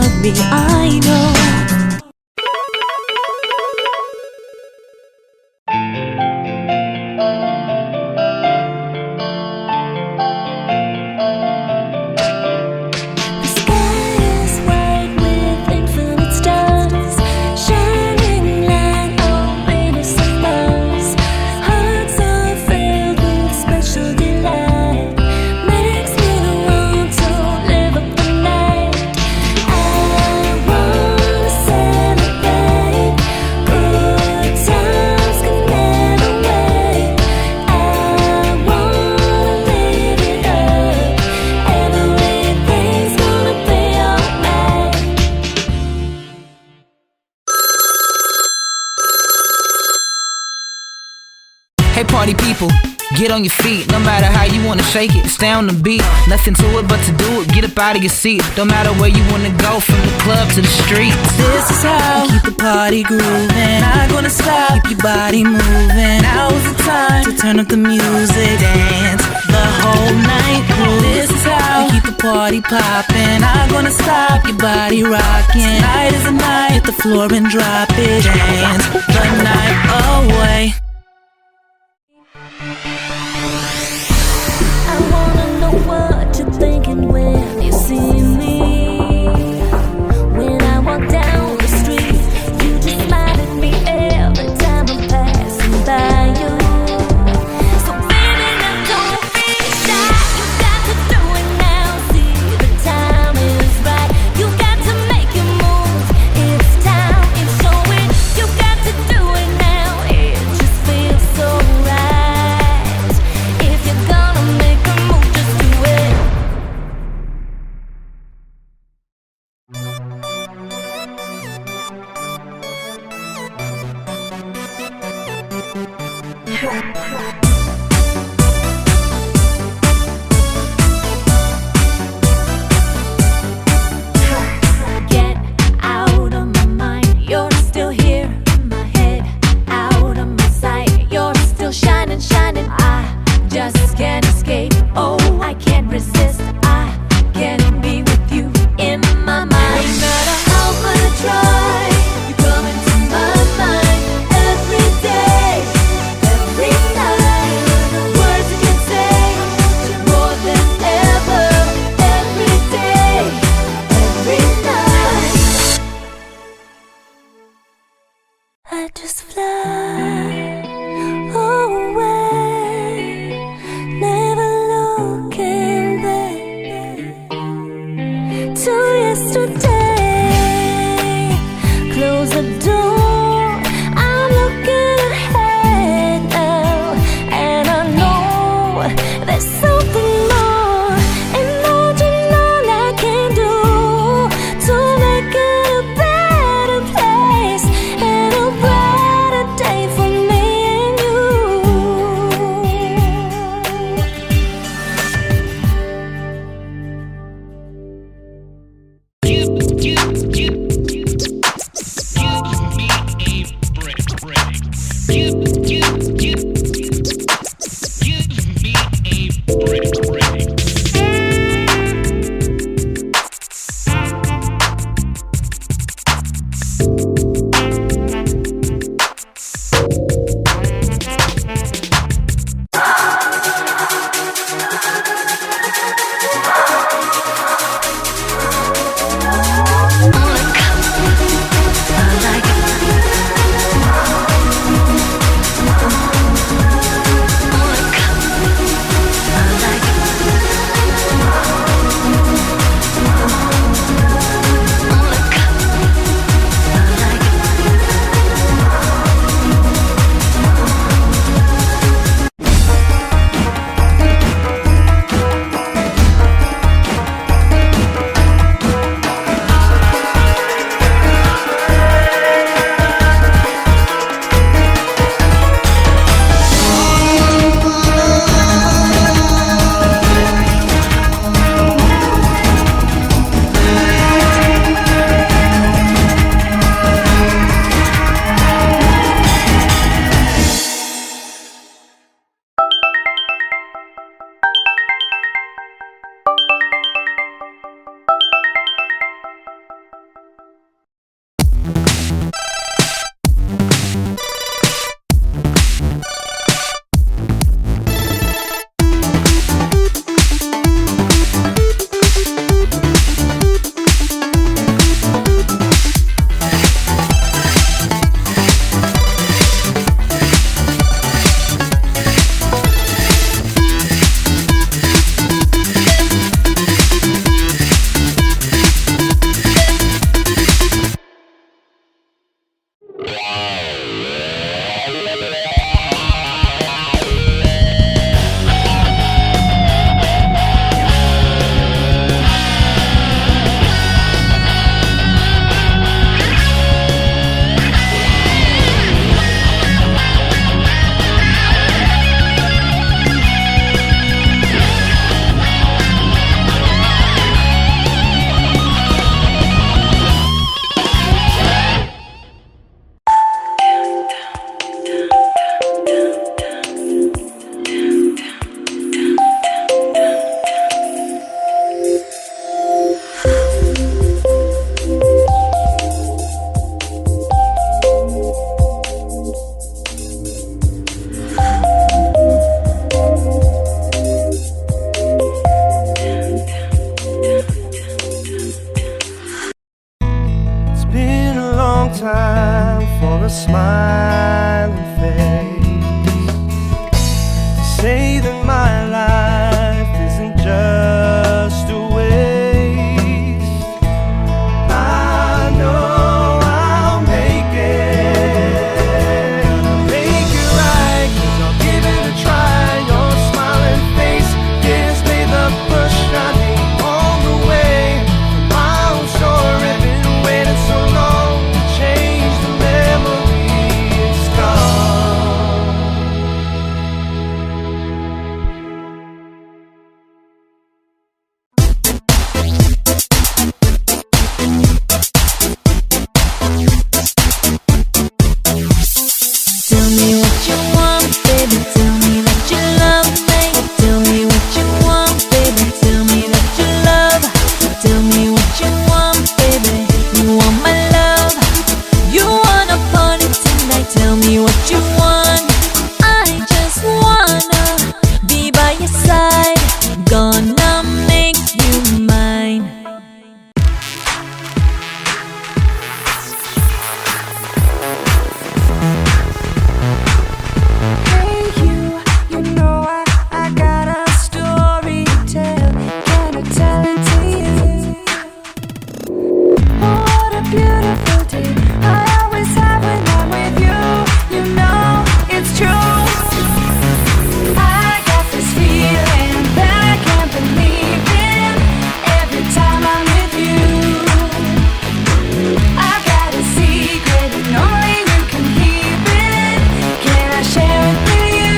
love me, I know. Hey party people, get on your feet. No matter how you wanna shake it, stay on the beat. Nothing to it but to do it, get up out of your seat. Don't matter where you wanna go, from the club to the streets. This is how we keep the party grooving. Not gonna stop, keep your body moving. Now's the time to turn up the music, dance the whole night through. This is how we keep the party popping. Not gonna stop, your body rocking. Tonight is the night, hit the floor and drop it. Dance the night away. I wanna know what you're thinking when you see me. When I walk down the street, you just smile at me every time I'm passing by you. So baby, now don't be shy. You got to do it now. See, the time is right. You got to make it move. It's time, it's showing. You got to do it now. It just feels so right. If you're gonna make a move, just do it. Get out of my mind, you're still here in my head. Out of my sight, you're still shining, shining. I just can't escape. Oh, I can't resist. I can't be with you in my mind. No matter how hard I try, you come into my mind every day, every night. time for a smiling face, to say that my life isn't just a waste. I know I'll make it, I'll make it right, 'cause I'll give it a try. Your smiling face gives me the push I need all the way. I'm sure I've been waiting so long to change the memory. It's gone. Tell me what you want, baby. Tell me that you love me. Tell me what you want, baby. Tell me that you love. Tell me what you want, baby. You want my love. You wanna party tonight. Tell me what you want. I just wanna be by your side. Gonna make you mine. Hey you know I got a story to tell. Can I tell it to you? Oh, what a beautiful day I always have when I'm with you. You know it's true. I got this feeling that I can't believe in every time I'm with you. I've got a secret and only you can keep it. Can I share it with you?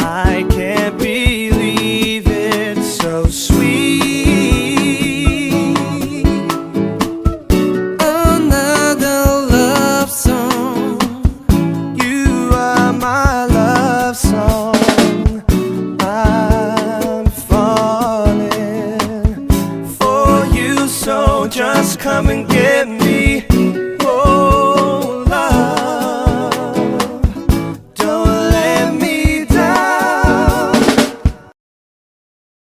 I can't believe it's so sweet. Another love song. You are my love song. I'm falling for you, so just come and get me.